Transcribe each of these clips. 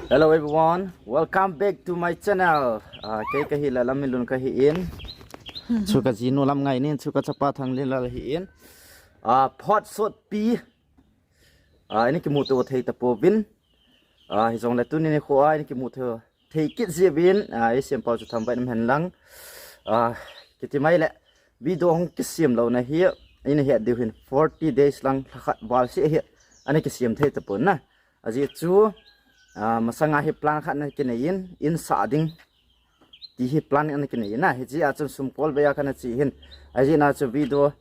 Hello everyone, welcome back to my channel. Kay kahila lamilun kahiin. Suka zino lam ngai nin suka cepat hang lila lahiin. Pot sot pi. Ini kimutu thei tapobin. Hizong latun ini khoa ini kimutu thei kit zebin. Isim pau chu thambai nam hanlang. Kitimai le video hong kisim lo na hi. Ini hi dihin 40 days lang khat bal si hi. Ani kisim thei tapon na. Aji chu masanga hi plan khat na kinayin in sading ti hi plan na kinayin na hi a chun sumkol baya kana chi hin aji na chu video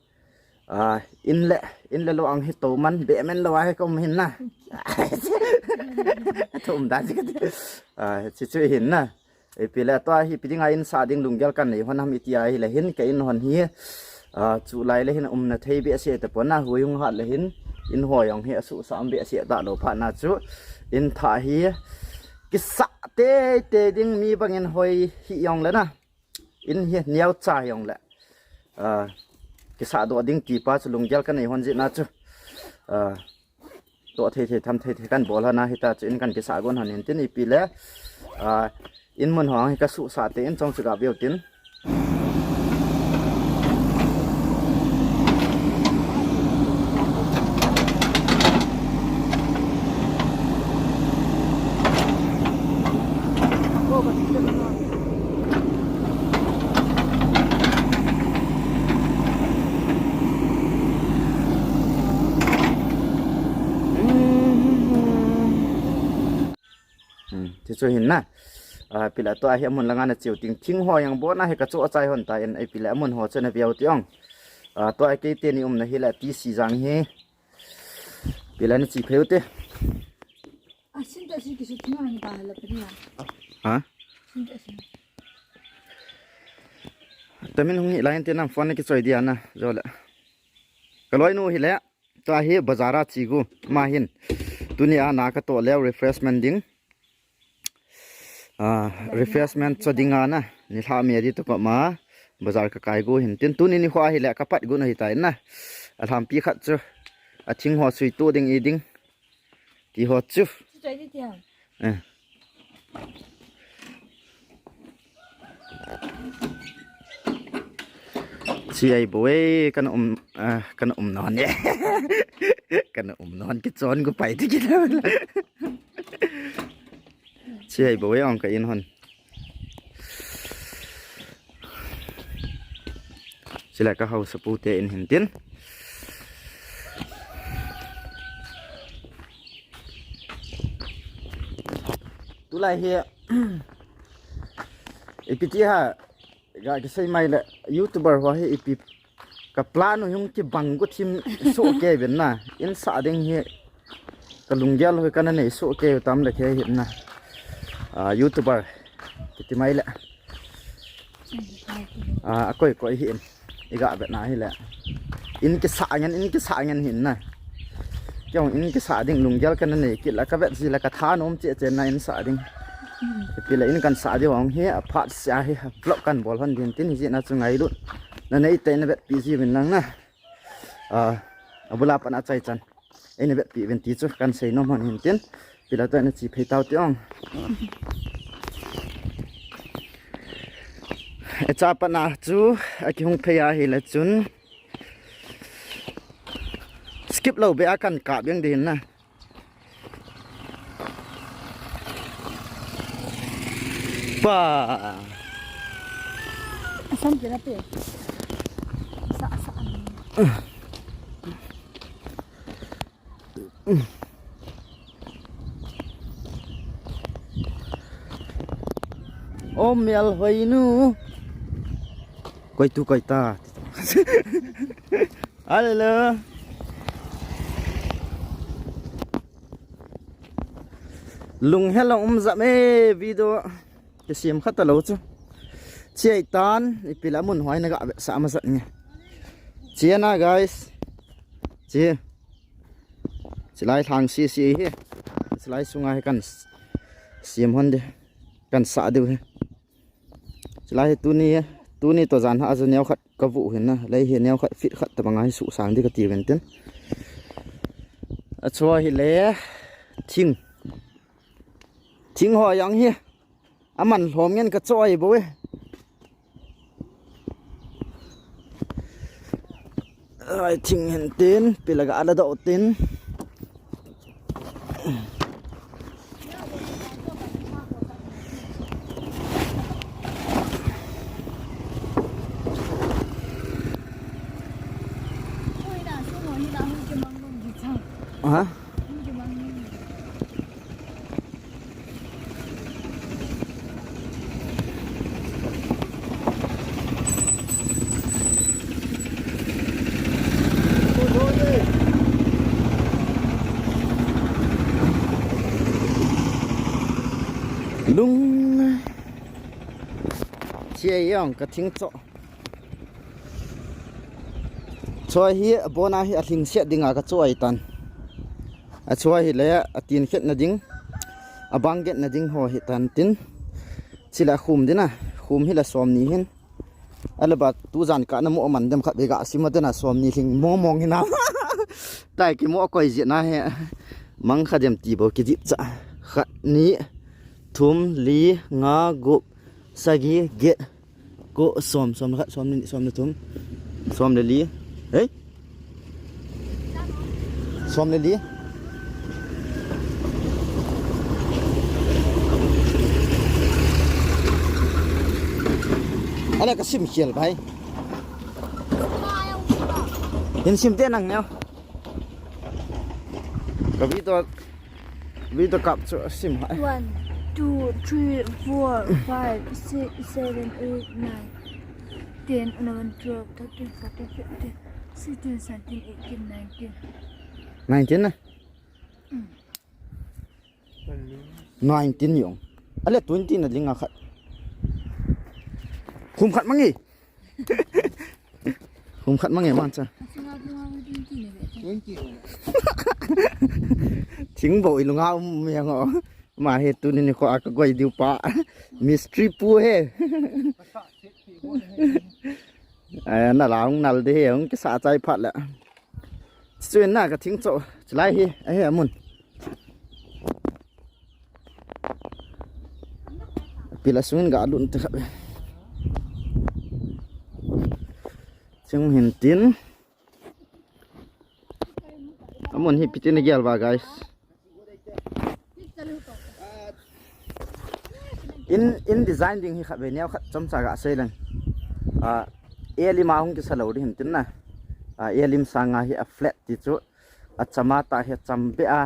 in le lo ang hi to man be men lo ai kom hin na thum da ji chi chu hin na e pila to hi pidinga in sading lunggel kan nei honam itia hi le hin ka in hon hi chu lai le hin na thei be se ta pona huyung hat le hin in hoyong hi su sam be se da lo pha na chu in tha hi kisa te ding mi bangin hoi hi yong le na in hi niao cha yong le kisa do ding ti pa chu lungjal kan nei hon ji na chu to the tham the kan bol ha na hi ta chu in kan kisa gon han in tin ipi le in mon hong hi ka su sa te in chong chu ga biao tin chu hin na pila to hi amun langa na chiu ting thing ho yang bo na he ka chu achai hon ta en ai pila amun ho chana biao tiong to ai ke te ni na hi la ti si jang he pila ni chi pheu te sin ta si ki su ti ma ni ba la pri ha sin ta si tamin hung hi line te nam phone ki choi dia na jola kaloi nu hi le to hi bazara chi gu ma hin tunia na ka to le refreshment ding refreshment chodinga na ni tha mi ri to pa ma bazar ka kai go hin tin tuni ni khwa hi la ka pat gu na hi tai na atham pi khat chu a thing ho sui to ding i ding ti ho chu choi di ti si ai boy kan non ye kan non ki chon gu pai ti ki si ai boy ong ka in hon sila ka hau sapu te in hintin tulai hi ipiti ha ga ki sai mai la youtuber ho hi ipi ka plano yung ki bangu thim so ke ben na in sa ding hi ka lungyal ho kana nei so ke tam la ke hin na YouTuber kiti mai la akoi koi hin iga bet na hi la in ki sa ngan hin na kyong in ki sa ding lungjal kan nei ki la ka bet ji la ka tha nom che che na in sa ding pi la in kan sa di wang hi a phat sia hi vlog kan bol hon din tin hi na chu ngai lu na nei te na bet pi ji bin lang na abula pan a chai chan ene bet pi ben ti chu kan sei nom hon hin tin pila to na chi phei tau tiong cha pa na chu a ki hung phei a hi la chun skip lo be a kan ka beng din na pa asam je na pe sa mel hoi nu koi tu koi ta alo lung hello za me video ke sim khata lo chu chei tan ipila mun hoi na ga sa ma sa nge chiana guys chilai thang si hi chilai sunga he kan sim hon de kan sa de he chilai tu ni to jan ha azu neu khat ka vu hin na lei he neu khat fit khat ta bangai su sang de ka ti ben ten a chua hi le thing ทิ้งหอยังเฮียอามันหอมเงี้ยกระจ้อยบ่เว้ยทิ้งเห็นตีนปีละกอะไรดอกตีนฮะลุงเชียยองกระทิ้งโจช่วยเฮียบนาเฮียทิ้งเสียดิ่งอากระช่วยตันช่วยเฮียเลยตีนเข็ดนะดิ่งบังเก็ตนะดิ่งหัวเฮียตันตินสิละคุมดินะคุมเฮียละสวมนี่เห็นอะไรบัดตูจันกันน้ำมันเดมขัดเบกะสิมาเดนะสวมนี่ทิ้งมองเห็นนะแต่กี่มัวก้อยเจียนะเฮียมังขัดเดมตีบอกกิจิบจ้ะขัดนี้ทุ่มลีงากุสกีเกะกุสวมนะครับสวมนี่สวมนี่ทุ่มสวมเลยลีเฮ้ยสวมเลยลีอะไรก็ซิมเขียนไปเห็นซิมเต้นนังเนี่ยกับวิตัวกับซิมหาย 1 2 3 4 5 6 7 8 9 10 11 12 13 14 15 16 17 18 19 19 นะ19อยู่อะไร20นะลิงอ่ะขัดคุมขัดมั้งงี้คุมขัดมั้งงี้มันจ้ะทิ้งบ่อยลุงเอาเมียงอ๋อมาเฮ็ดตุนี่ขอก็ก้อยดิวปะมิสทรีปูเฮน่าหลงนัลเด้งจะสะใจพัดแหละส่วนหน้าก็ทิ้งโจจะไล่เฮไอ้เหี้ยมุนปีละส่วนก็ลุ้นตะครับจึงเห็นตินมุนเฮปิตินเกียลบา guys in design ding hi khat ve nyaw khat chom sa ga seilan elim ahung ki salo ri hintin na elim sanga hi a flat ti chu a chama ta he chambe a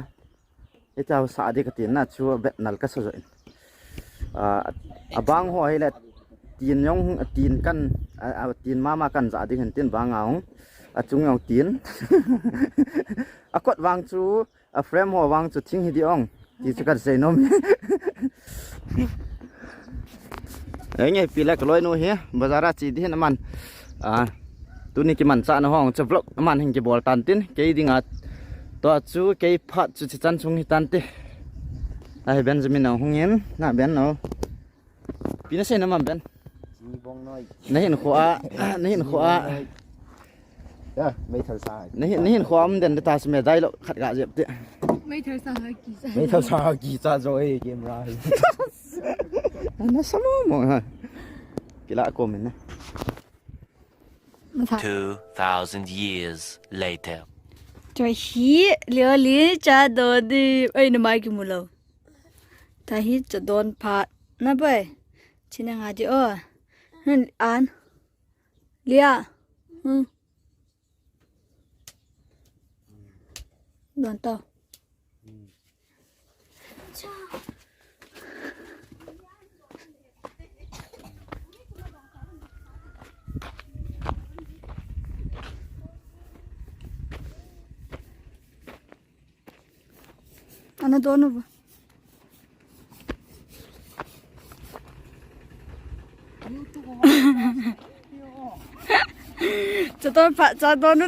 eta sa ade ka tin na chu bet nal ka so in abang ho hi le tin yong tin kan tin mama kan za ade hintin bangaung chung yong tin akot wang chu a frame ho wang chu thing hi di ong ti chu ka sei nom đấy nhỉ pí lại cái lối nuôi hé bazar chỉ đi nó tu ní cái mặn sa nó hoang chụp lốc nó mặn hình cái bò tan tin cái đi ngạt to chú cái phát chú chỉ chăn xuống tan tê ai Benjamin nào không nhém na Ben nào pí nó xem nó mặn Ben nãy hiện khóa mấy thằng sai nãy hiện khóa mình đền ta xem đây lộ khát gà dẹp tê mấy thời sao hơi kỳ mấy thằng sai kỳ ra rồi game ra nó sao mà hả cái lạ của mình này 2,000 years later. Trời hí liều lý cha đồ đi ấy nó mai cái mù lâu ta hít cho đòn phạt nè bơi chỉ năng hạt chứ nên ăn lia đòn tao Ana dono ba? Cho tôi phải cho tôi nữa.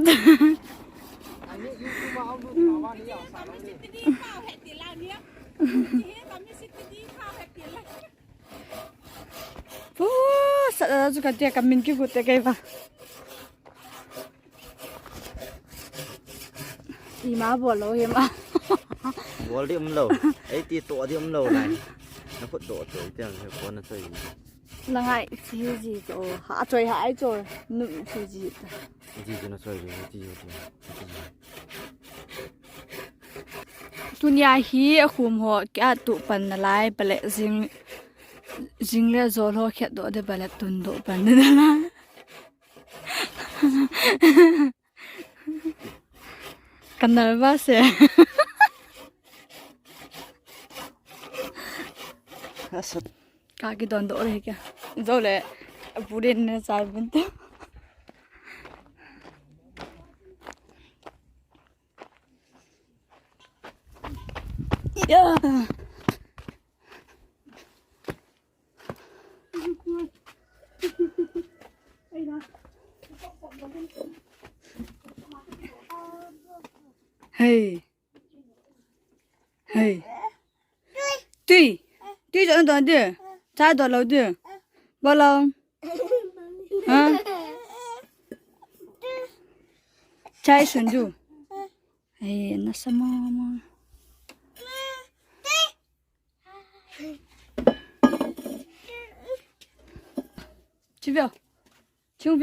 Sợ ra juga dia kami ki gute kai ba. Ima bolo hema. Wall đi lâu. Ấy tí tổ đi lâu này. Nó có tổ tuổi tiếng có nó chơi. ละไงสิจิโตหาจอยหายจอยนึสิจิ Gì cho nó chơi rồi, gì rồi. ตุนยาฮีคุมหัวแกตุปันละลายไปเลยจิงเลยโซโลแค่โดดไปเลยตุนโดปันนั่นนะกันนั่นว่าเสีย กากิดอนโดเลยแกโซเลยปูเรนเนี่ยสายบุญเตเฮ้ยเฮ้ย对着那的咋多了的不了啊ใช่ฉันดูเฮ้ยน่าสมองชิบชิบ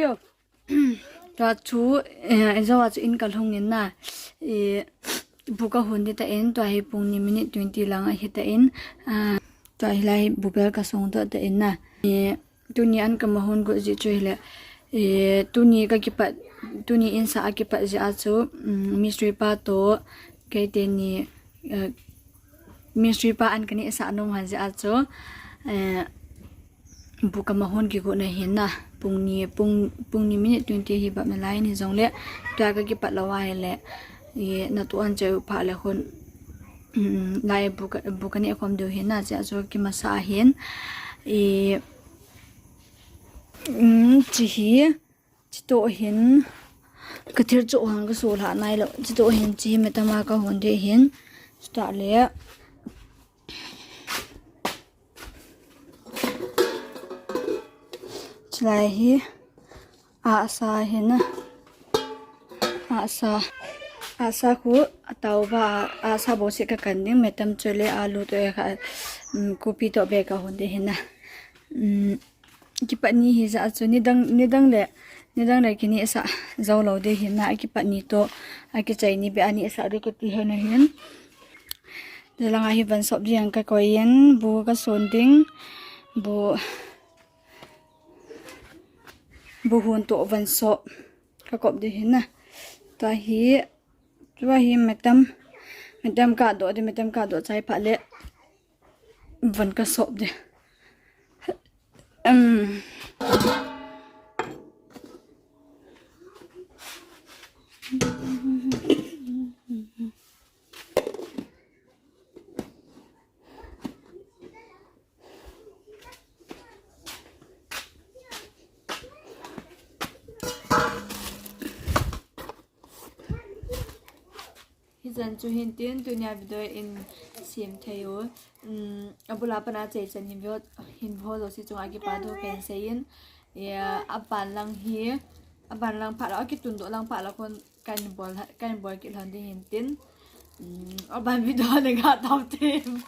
ตัวชูจะว่าจะอินกับห้องนี้นะบุกหุ่นที่ตาเอ็นตัวให้ปุ่งนี้มินิ20 ลังให้ตาเอ็นตัวให้ไล่บุเบลกับส่งตัวตาเอ็นนะตัวนี้อันกับมาหุ่นก็จะช่วยเลยตัวนี้ก็กิปัดตัวนี้อินสากิปัดจะอาจจะมิสทรีป้าโตแกเตนี่มิสทรีป้าอันกันนี้สานุมันจะอาจจะบุกมาหุ่นกี่คนเห็นนะปุ่งนี้มินิ20ที่แบบไม่ไล่นี่จงเลยตัวก็กิปัดละวายแหละนัตัวอันเจอผ่าเลยคนไล่บุกนี่ความเดียวเห็นน่าจะจะกิมาสาเห็นจีโตเห็นกระเทียมโจหังก็สูหาในแล้วจีโตเห็นจีเมตามาก็คนเดียวเห็นสตาร์เลยจะไล่อาซาเห็นนะอาซาคูเตาว่าอาซาโบสิกกันนี่เมตัมจเลอาลูตัวค่ะกูปีตัวเบกะหุ่นเดีเห็นนะกิปนี้ฮิจะจุนี่ดังเลยกินี่สะเจ้าเราเดีเห็นนะกิปนี้โตอากิใจนี่เบอันนี้สะเรื่องที่เห็นเห็นเดี๋ยวลังอาฮิบันสอบเรียงกับก้อยยันบูก็สนดิ้งบูหุ่นตัววันสอบก็กบเดีเห็นนะตัวฮีเมตัมกาโดใจผ่าเละวันก็สอบเดีจันจูเห็นเตียนตัวเนี้ยวิดีโออินเสียมเทียวบุลาปนาเจจันหิมยศหินโพโลสิจงอากิปาโดเป็นเซียนอับบันลังเฮียอับบันลังผ่าแล้วอากิตุนโดลังผ่าแล้วคนกันบอลกิลันที่เห็นเตียนอับบันวิดีโอเลยค่ะตอบเต็มไป